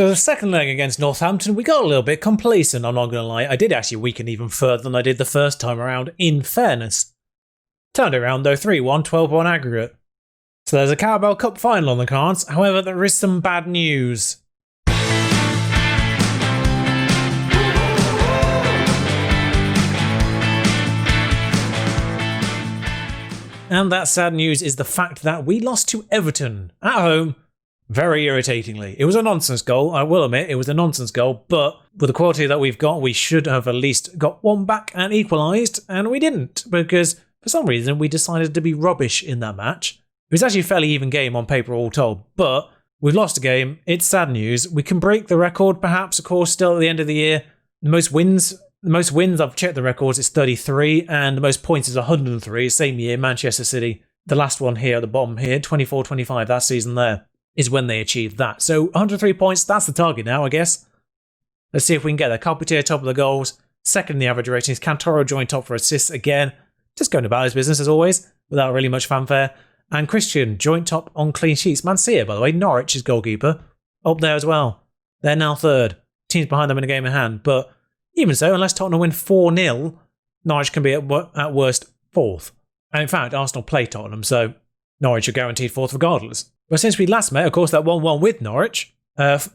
So the second leg against Northampton, we got a little bit complacent, I'm not going to lie. I did actually weaken even further than I did the first time around, in fairness. Turned it around though, 3-1, 12-1 aggregate. So there's a Carabao Cup final on the cards, however there is some bad news. And that sad news is the fact that we lost to Everton at home, very irritatingly. It was a nonsense goal, I will admit, it was a nonsense goal, but with the quality that we've got, we should have at least got one back and equalised, and we didn't, because for some reason we decided to be rubbish in that match. It was actually a fairly even game on paper all told, but we've lost a game, it's sad news. We can break the record perhaps, of course, still at the end of the year. The most wins, I've checked the records, it's 33, and the most points is 103, same year, Manchester City. The last one here at the bottom here, 24-25, that season there, is when they achieved that. So 103 points, that's the target now, I guess. Let's see if we can get there. Carpentier top of the goals, second in the average ratings. Cantoro joined top for assists again. Just going about his business as always, without really much fanfare. And Christian joint top on clean sheets. Mancia, by the way, Norwich's goalkeeper, up there as well. They're now third. Teams behind them in a game in hand. But even so, unless Tottenham win 4-0, Norwich can be at worst fourth. And in fact, Arsenal play Tottenham, so Norwich are guaranteed fourth regardless. But since we last met, of course, that 1-1 with Norwich,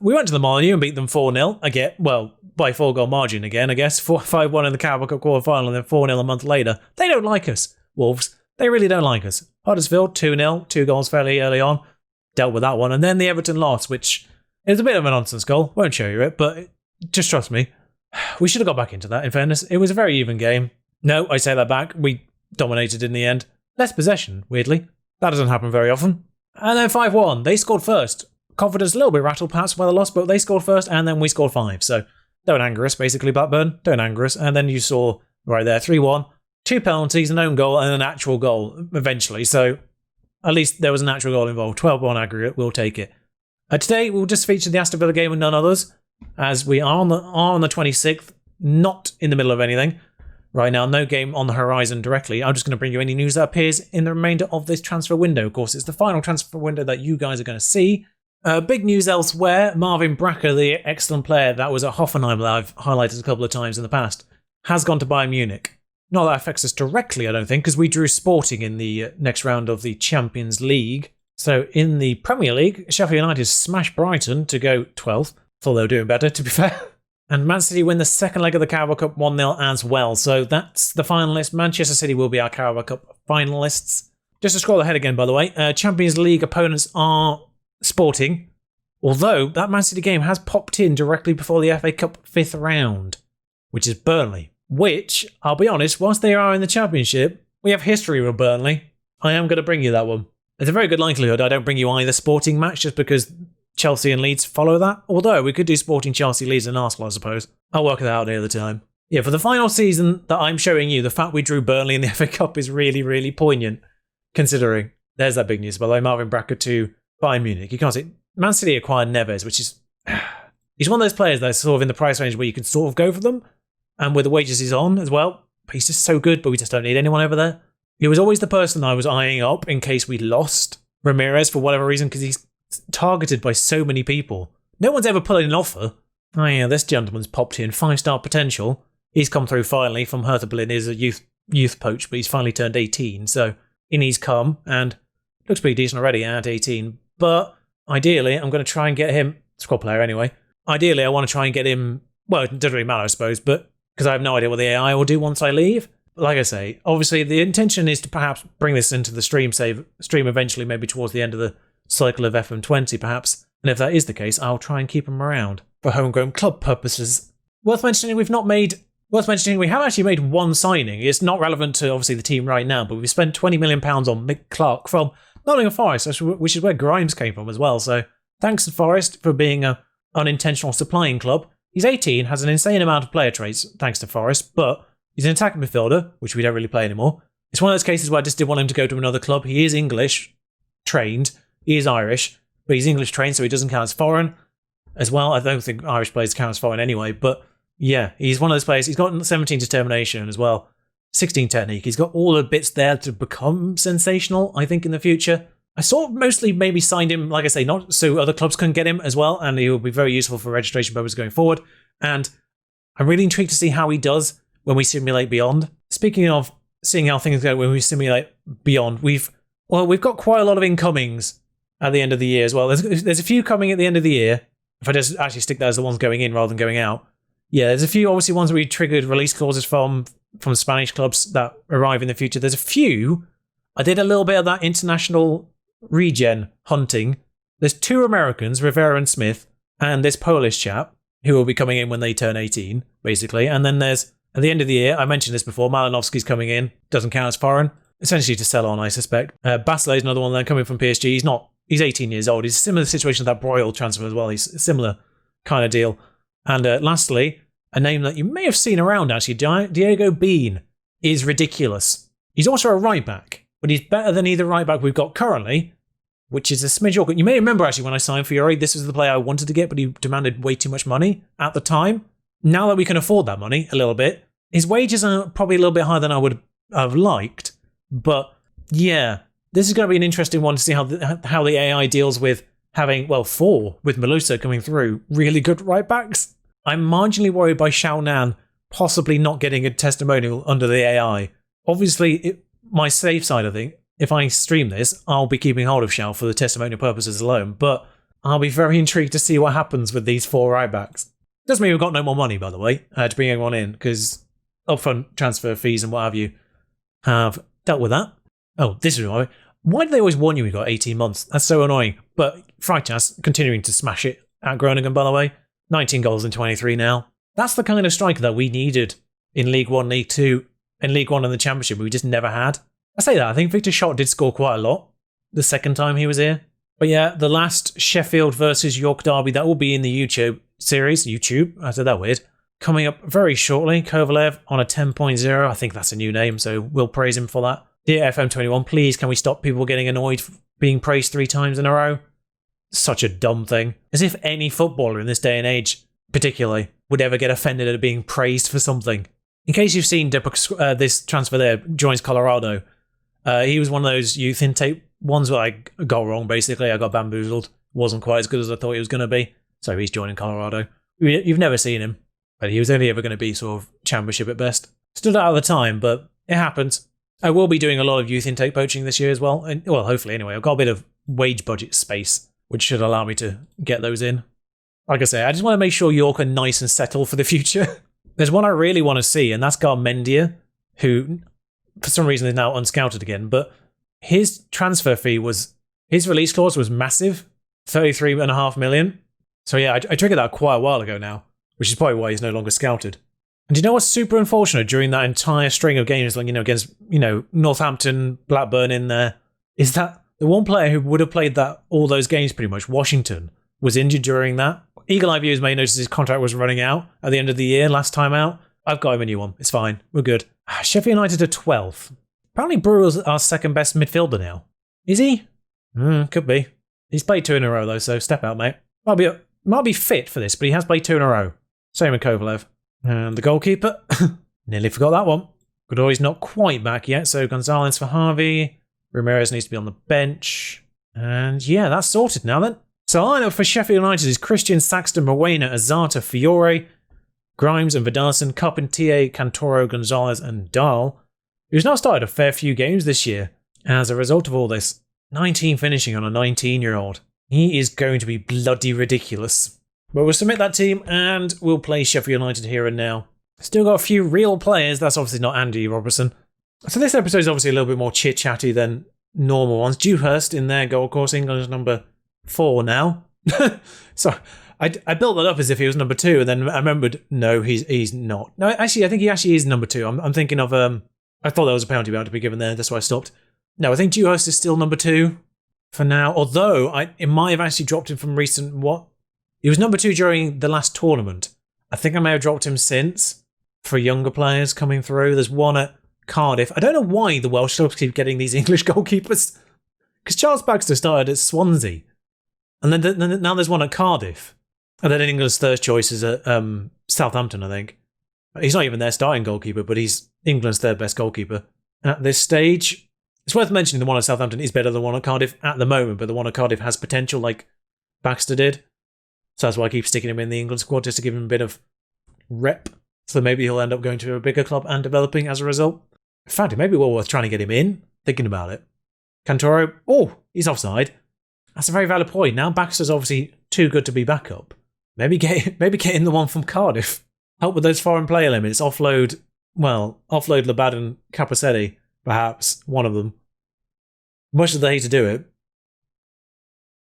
we went to the Molineux and beat them 4-0 again. Well, by 4-goal margin again, I guess. 5-1 in the Carabao Cup quarter-final and then 4-0 a month later. They don't like us, Wolves. They really don't like us. Huddersfield, 2-0, 2 goals fairly early on. Dealt with that one. And then the Everton loss, which is a bit of a nonsense goal. Won't show you it, but just trust me. We should have got back into that, in fairness. It was a very even game. No, I say that back. We dominated in the end. Less possession, weirdly. That doesn't happen very often. And then 5-1. They scored first. Confidence a little bit rattled perhaps by the loss, but they scored first and then we scored 5. So don't anger us, basically, Blackburn. Don't anger us. And then you saw right there, 3-1. 2 penalties, an own goal and an actual goal eventually. So at least there was an actual goal involved. 12-1 aggregate. We'll take it. Today we'll just feature the Aston Villa game and none others, as we are on the 26th, not in the middle of anything. Right now, no game on the horizon directly. I'm just going to bring you any news that appears in the remainder of this transfer window. Of course, it's the final transfer window that you guys are going to see. Big news elsewhere. Marvin Bracker, the excellent player that was at Hoffenheim that I've highlighted a couple of times in the past, has gone to Bayern Munich. Not that affects us directly, I don't think, because we drew Sporting in the next round of the Champions League. So in the Premier League, Sheffield United smashed Brighton to go 12th. Thought they were doing better, to be fair. And Man City win the second leg of the Carabao Cup 1-0 as well. So that's the finalists. Manchester City will be our Carabao Cup finalists. Just to scroll ahead again, by the way, Champions League opponents are Sporting. Although that Man City game has popped in directly before the FA Cup 5th round, which is Burnley. Which, I'll be honest, whilst they are in the Championship, we have history with Burnley. I am going to bring you that one. There's a very good likelihood I don't bring you either Sporting match just because Chelsea and Leeds follow that. Although we could do Sporting, Chelsea, Leeds and Arsenal, I suppose. I'll work it out near the time. Yeah, for the final season that I'm showing you, the fact we drew Burnley in the FA Cup is really, really poignant. Considering, there's that big news, by the way, Marvin Bracker to Bayern Munich. You can't see, Man City acquired Neves, which is, he's one of those players that's sort of in the price range where you can sort of go for them. And with the wages he's on as well. But he's just so good, but we just don't need anyone over there. He was always the person I was eyeing up in case we lost Ramirez for whatever reason, because he's targeted by so many people. No one's ever put in an offer. Oh yeah, this gentleman's popped in 5-star potential. He's come through finally from Hertha Berlin. He's a youth poach, but he's finally turned 18. So in he's come and looks pretty decent already at 18. But ideally, I'm going to try and get him, squad player anyway. Ideally, I want to try and get him, well, it doesn't really matter, I suppose, but because I have no idea what the AI will do once I leave. But like I say, obviously the intention is to perhaps bring this into the stream eventually, maybe towards the end of the cycle of FM20 perhaps. And if that is the case, I'll try and keep him around for homegrown club purposes. Worth mentioning, we have actually made one signing. It's not relevant to obviously the team right now, but we've spent £20 million on Mick Clark from Nottingham Forest, which is where Grimes came from as well. So thanks to Forest for being an unintentional supplying club. He's 18, has an insane amount of player traits, thanks to Forest, but he's an attacking midfielder, which we don't really play anymore. It's one of those cases where I just didn't want him to go to another club. He is English trained, he is Irish, but he's English trained, so he doesn't count as foreign as well. I don't think Irish players count as foreign anyway, but yeah, he's one of those players. He's got 17 determination as well, 16 technique. He's got all the bits there to become sensational, I think, in the future. I sort of mostly maybe signed him, like I say, not so other clubs couldn't get him as well, and he will be very useful for registration purposes going forward. And I'm really intrigued to see how he does when we simulate Beyond. Speaking of seeing how things go when we simulate Beyond, we've got quite a lot of incomings at the end of the year as well. There's a few coming at the end of the year. If I just actually stick that as the ones going in rather than going out. Yeah, there's a few obviously ones we triggered release clauses from Spanish clubs that arrive in the future. There's a few. I did a little bit of that international regen hunting. There's 2 Americans, Rivera and Smith, and this Polish chap who will be coming in when they turn 18, basically. And then there's, at the end of the year, I mentioned this before, Malinovsky's coming in, doesn't count as foreign, essentially to sell on, I suspect. Basley's another one then coming from PSG. He's 18 years old. He's a similar situation to that Broyle transfer as well. He's a similar kind of deal. And lastly, a name that you may have seen around actually, Diego Bean, is ridiculous. He's also a right back, but he's better than either right back we've got currently, which is a smidge awkward. You may remember actually when I signed Fiore, this was the player I wanted to get, but he demanded way too much money at the time. Now that we can afford that money a little bit, his wages are probably a little bit higher than I would have liked. But yeah, this is going to be an interesting one to see how the AI deals with having, 4 with Melusa coming through, really good right backs. I'm marginally worried by Xiaonan possibly not getting a testimonial under the AI. Obviously, my safe side, I think, if I stream this, I'll be keeping hold of Xiao for the testimonial purposes alone, but I'll be very intrigued to see what happens with these 4 right backs. Doesn't mean we've got no more money, by the way, to bring anyone in, because upfront transfer fees and what have you have dealt with that. Oh, this is annoying. Why do they always warn you we've got 18 months? That's so annoying. But Freitas continuing to smash it at Groningen, by the way. 19 goals in 23 now. That's the kind of striker that we needed in League 1, League 2, and League 1 and the Championship we just never had. I say that, I think Victor Schott did score quite a lot the second time he was here. But yeah, the last Sheffield versus York derby, that will be in the YouTube series. I said that weird. Coming up very shortly, Kovalev on a 10.0. I think that's a new name, so we'll praise him for that. Dear FM21, please can we stop people getting annoyed for being praised 3 times in a row? Such a dumb thing. As if any footballer in this day and age, particularly, would ever get offended at being praised for something. In case you've seen this transfer there, joins Colorado. He was one of those youth intake ones where I got wrong, basically. I got bamboozled. Wasn't quite as good as I thought he was going to be. So he's joining Colorado. You've never seen him, but he was only ever going to be sort of championship at best. Stood out at the time, but it happens. I will be doing a lot of youth intake poaching this year as well. And, well, hopefully anyway. I've got a bit of wage budget space, which should allow me to get those in. Like I say, I just want to make sure York are nice and settled for the future. There's one I really want to see, and that's Garmendia, who for some reason is now unscouted again, but his transfer fee his release clause was massive, 33.5 million. So yeah, I triggered that quite a while ago now, which is probably why he's no longer scouted. And do you know what's super unfortunate during that entire string of games, like, against, Northampton, Blackburn in there, is that the one player who would have played all those games pretty much, Washington, was injured during that. Eagle Eye viewers may notice his contract was running out at the end of the year, last time out. I've got him a new one. It's fine. We're good. Sheffield United are 12th. Apparently Brewer's our second best midfielder now. Is he? Could be. He's played 2 in a row though, so step out, mate. Might be fit for this, but he has played 2 in a row. Same with Kovalev. And the goalkeeper. Nearly forgot that one. Godoy's not quite back yet, so Gonzalez for Harvey. Ramirez needs to be on the bench. And yeah, that's sorted now then. So lineup for Sheffield United is Christian, Saxton, Rowena, Azata, Fiore, Grimes and Vidarson, Carpentier, Cantoro, Gonzalez and Dahl, who's now started a fair few games this year. As a result of all this, 19 finishing on a 19-year-old. He is going to be bloody ridiculous. But we'll submit that team and we'll play Sheffield United here and now. Still got a few real players. That's obviously not Andy Robertson. So this episode is obviously a little bit more chit-chatty than normal ones. Dewhurst in their goal, of course, England's number 4 now. So I built that up as if he was number 2, and then I remembered, no, he's not. No, actually, I think he actually is number 2. I'm thinking of, I thought there was a penalty about to be given there, that's why I stopped. No, I think Dewhurst is still number 2 for now, although it might have actually dropped him from recent, he was number 2 during the last tournament. I think I may have dropped him since, for younger players coming through. There's one at Cardiff. I don't know why the Welsh clubs keep getting these English goalkeepers, because Charles Baxter started at Swansea. And then now there's one at Cardiff. And then England's third choice is at Southampton, I think. He's not even their starting goalkeeper, but he's England's third best goalkeeper at this stage. It's worth mentioning the one at Southampton is better than the one at Cardiff at the moment, but the one at Cardiff has potential like Baxter did. So that's why I keep sticking him in the England squad, just to give him a bit of rep. So maybe he'll end up going to a bigger club and developing as a result. In fact, it may be well worth trying to get him in, thinking about it. Cantoro, he's offside. That's a very valid point. Now Baxter's obviously too good to be backup. Maybe get in the one from Cardiff. Help with those foreign player limits. Offload Labad and Capacetti, perhaps, one of them. Much as they hate to do it.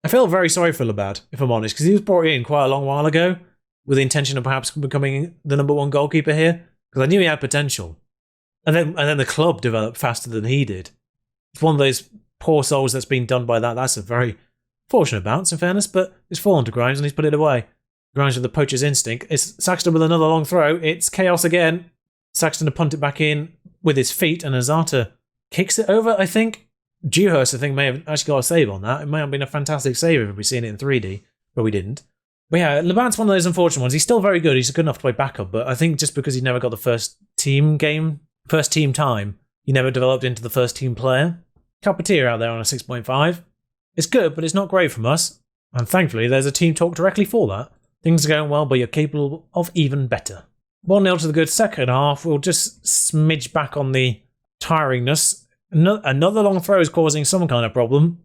I feel very sorry for Labad, if I'm honest, because he was brought in quite a long while ago with the intention of perhaps becoming the number one goalkeeper here, because I knew he had potential. And then the club developed faster than he did. It's one of those poor souls that's been done by that. That's a very fortunate bounce, in fairness, but it's fallen to Grimes and he's put it away. Grimes with the poacher's instinct. It's Saxton with another long throw. It's chaos again. Saxton to punt it back in with his feet, and Azata kicks it over, I think. Dewhurst, I think, may have actually got a save on that. It may have been a fantastic save if we'd seen it in 3D, but we didn't. But yeah, Labad's one of those unfortunate ones. He's still very good. He's good enough to play backup, but I think just because he never got the first team time, he never developed into the first team player. Carpentier out there on a 6.5. It's good, but it's not great from us. And thankfully, there's a team talk directly for that. Things are going well, but you're capable of even better. 1-0 to the good second half. We'll just smidge back on the tiringness. Another long throw is causing some kind of problem.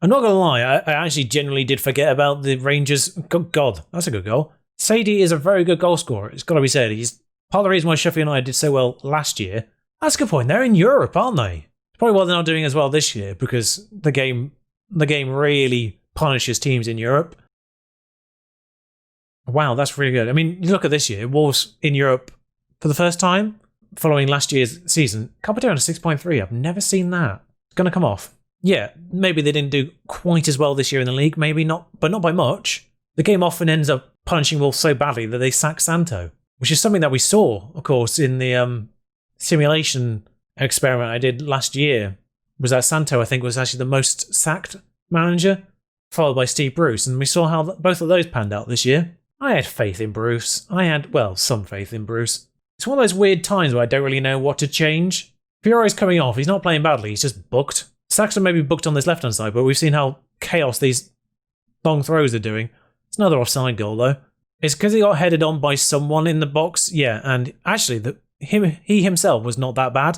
I'm not going to lie, I actually genuinely did forget about the Rangers. God, that's a good goal. Sadie is a very good goal scorer. It's got to be said. He's part of the reason why Sheffield United did so well last year. That's a good point. They're in Europe, aren't they? Probably why they're not doing as well this year, because the game really punishes teams in Europe. Wow, that's really good. I mean, you look at this year, Wolves in Europe for the first time following last year's season. Carpentier on a 6.3. I've never seen that. It's going to come off. Yeah, maybe they didn't do quite as well this year in the league, maybe not, but not by much. The game often ends up punishing Wolves so badly that they sack Santo, which is something that we saw, of course, in the simulation experiment I did last year. Was that Santo, I think, was actually the most sacked manager, followed by Steve Bruce, and we saw how both of those panned out this year. I had faith in Bruce. I had, some faith in Bruce. It's one of those weird times where I don't really know what to change. Fiore's coming off. He's not playing badly. He's just booked. Saxon may be booked on this left-hand side, but we've seen how chaos these long throws are doing. It's another offside goal, though. It's because he got headed on by someone in the box. Yeah, and actually, he himself was not that bad.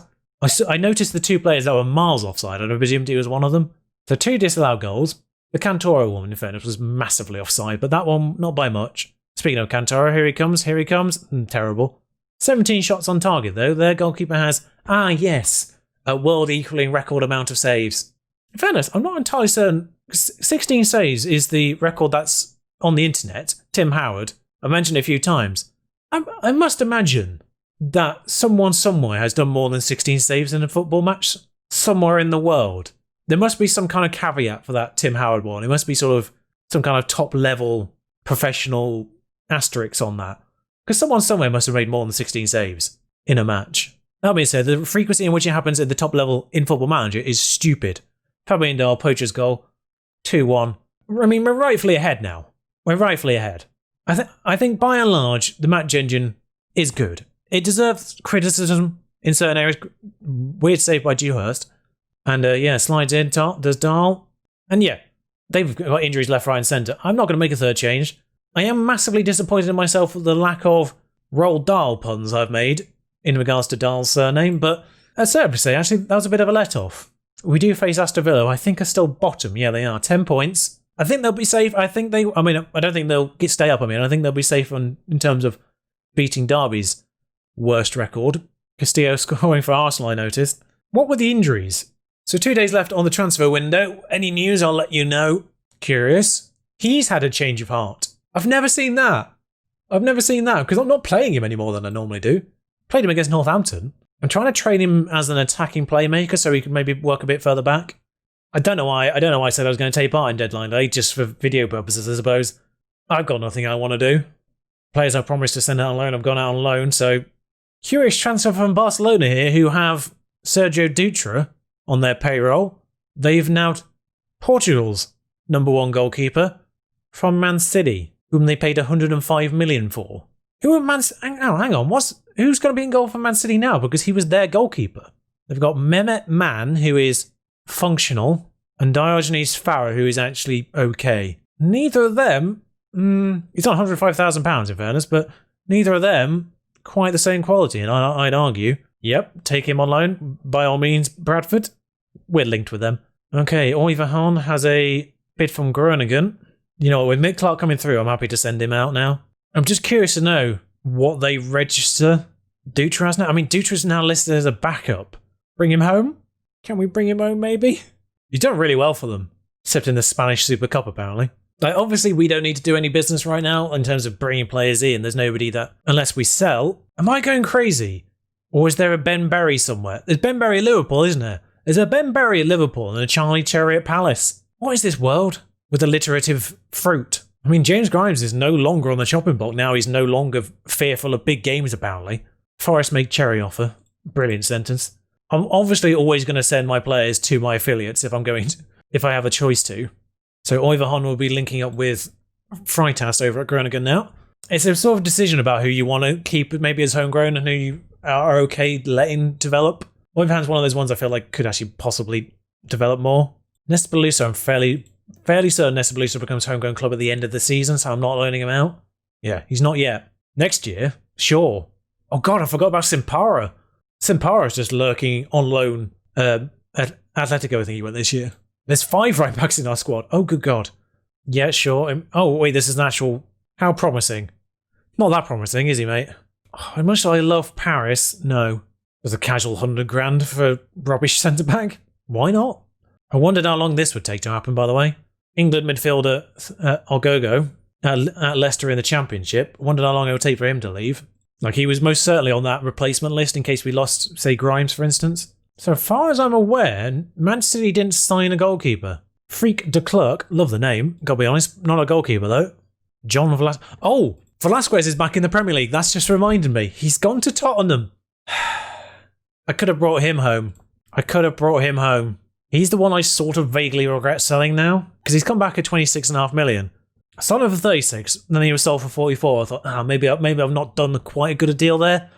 I noticed the two players that were miles offside, and I presumed he was one of them. So 2 disallowed goals. The Cantoro one, in fairness, was massively offside, but that one, not by much. Speaking of Cantoro, here he comes. Terrible. 17 shots on target, though. Their goalkeeper has, a world-equaling record amount of saves. In fairness, I'm not entirely certain. 16 saves is the record that's on the internet. Tim Howard. I've mentioned it a few times. I must imagine that someone somewhere has done more than 16 saves in a football match somewhere in the world. There must be some kind of caveat for that Tim Howard one. It must be sort of some kind of top-level professional asterisk on that. Because someone somewhere must have made more than 16 saves in a match. That being said, the frequency in which it happens at the top level in Football Manager is stupid. Fabian Dahl, poacher's goal, 2-1. I mean, we're rightfully ahead now. We're rightfully ahead. I think by and large, the match engine is good. It deserves criticism in certain areas. Weird save by Dewhurst. And slides in, does Dahl. And yeah, they've got injuries left, right and centre. I'm not going to make a third change. I am massively disappointed in myself for the lack of Roald Dahl puns I've made in regards to Dahl's surname, but as Sarah would say, actually, that was a bit of a let-off. We do face Aston Villa, I think are still bottom. Yeah, they are. 10 points. I think they'll be safe. I don't think they'll stay up. I think they'll be safe in terms of beating Derby's worst record. Castillo scoring for Arsenal, I noticed. What were the injuries? So 2 days left on the transfer window. Any news, I'll let you know. Curious. He's had a change of heart. I've never seen that because I'm not playing him any more than I normally do. Played him against Northampton. I'm trying to train him as an attacking playmaker so he can maybe work a bit further back. I don't know why I said I was going to take part in deadline day, just for video purposes, I suppose. I've got nothing I want to do. Players I promised to send out on loan have gone out on loan, so curious transfer from Barcelona here, who have Sergio Dutra on their payroll. They've now Portugal's number one goalkeeper from Man City, whom they paid 105 million for. Who are hang on, who's going to be in goal for Man City now? Because he was their goalkeeper. They've got Mehmet Man, who is functional, and Diogenes Farah, who is actually okay. Neither of them, he's on £105,000 in fairness, but neither of them quite the same quality, and I'd argue, yep, take him on loan, by all means, Bradford. We're linked with them. Okay, Oyverhan has a bid from Groningen. You know, with Mick Clark coming through, I'm happy to send him out now. I'm just curious to know what they register Dutra as now. I mean, Dutra's now listed as a backup. Bring him home? Can we bring him home, maybe? He's done really well for them, except in the Spanish Super Cup, apparently. Like, obviously, we don't need to do any business right now in terms of bringing players in. There's nobody that, unless we sell. Am I going crazy? Or is there a Ben Berry somewhere? There's Ben Berry at Liverpool, isn't there? There's a Ben Berry at Liverpool and a Charlie Cherry at Palace. What is this world with alliterative fruit? I mean, James Grimes is no longer on the chopping block now. He's no longer fearful of big games, apparently. Forest make Cherry offer. Brilliant sentence. I'm obviously always going to send my players to my affiliates if I have a choice to. So Oyverhan will be linking up with Freitas over at Groningen now. It's a sort of decision about who you want to keep maybe as homegrown and who you are okay letting develop. Oyverhan's one of those ones I feel like could actually possibly develop more. Nesta Beluso, I'm fairly certain Nesta Beluso becomes homegrown club at the end of the season, so I'm not loaning him out. Yeah, he's not yet. Next year, sure. Oh god, I forgot about Simpara. Simpara's just lurking on loan at Atletico, I think he went this year. There's 5 right backs in our squad. Oh, good god. Yeah, sure. Oh, wait, this is an actual... How promising. Not that promising, is he, mate? Oh, how much do I love Paris? No. There's a casual 100 grand for rubbish centre-back. Why not? I wondered how long this would take to happen, by the way. England midfielder Ogogo at Leicester in the Championship. Wondered how long it would take for him to leave. Like, he was most certainly on that replacement list in case we lost, say, Grimes, for instance. So far as I'm aware, Man City didn't sign a goalkeeper. Freak de Klerk, love the name, gotta be honest, not a goalkeeper though. John Velasquez. Oh, Velasquez is back in the Premier League, that's just reminded me. He's gone to Tottenham. I could have brought him home. He's the one I sort of vaguely regret selling now, because he's come back at 26.5 million. I sold him for 36, then he was sold for 44. I thought, maybe I've not done quite a good a deal there.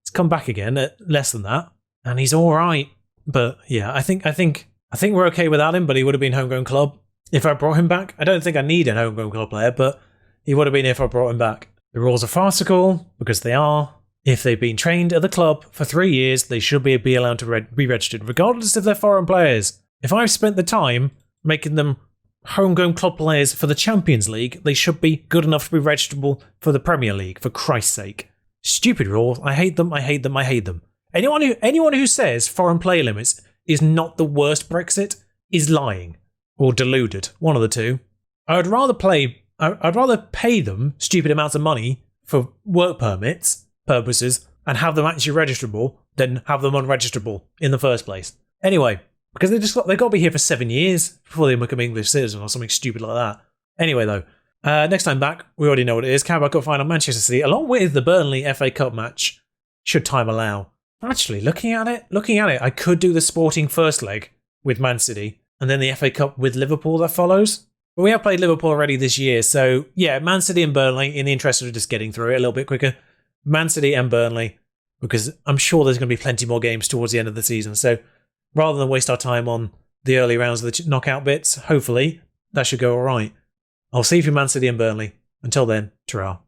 He's come back again at less than that, and he's all right. But yeah, I think we're okay without him. But he would have been homegrown club if I brought him back. I don't think I need an homegrown club player, but he would have been if I brought him back. The rules are farcical because they are. If they've been trained at the club for 3 years, they should be allowed to be registered, regardless if they're foreign players. If I've spent the time making them homegrown club players for the Champions League, they should be good enough to be registerable for the Premier League, for Christ's sake. Stupid rules. I hate them. Anyone who says foreign player limits is not the worst Brexit is lying or deluded. One of the two. I'd rather pay them stupid amounts of money for work permits purposes and have them actually registerable than have them unregisterable in the first place. Anyway, because they've got to be here for 7 years before they become English citizens or something stupid like that. Anyway, though, next time back, we already know what it is. Carabao Cup final, Manchester City, along with the Burnley FA Cup match, should time allow. Actually, looking at it, I could do the Sporting first leg with Man City and then the FA Cup with Liverpool that follows. But we have played Liverpool already this year, so yeah, Man City and Burnley, in the interest of just getting through it a little bit quicker. Man City and Burnley, because I'm sure there's going to be plenty more games towards the end of the season. So rather than waste our time on the early rounds of the knockout bits, hopefully that should go all right. I'll see you for Man City and Burnley. Until then, ta-ra.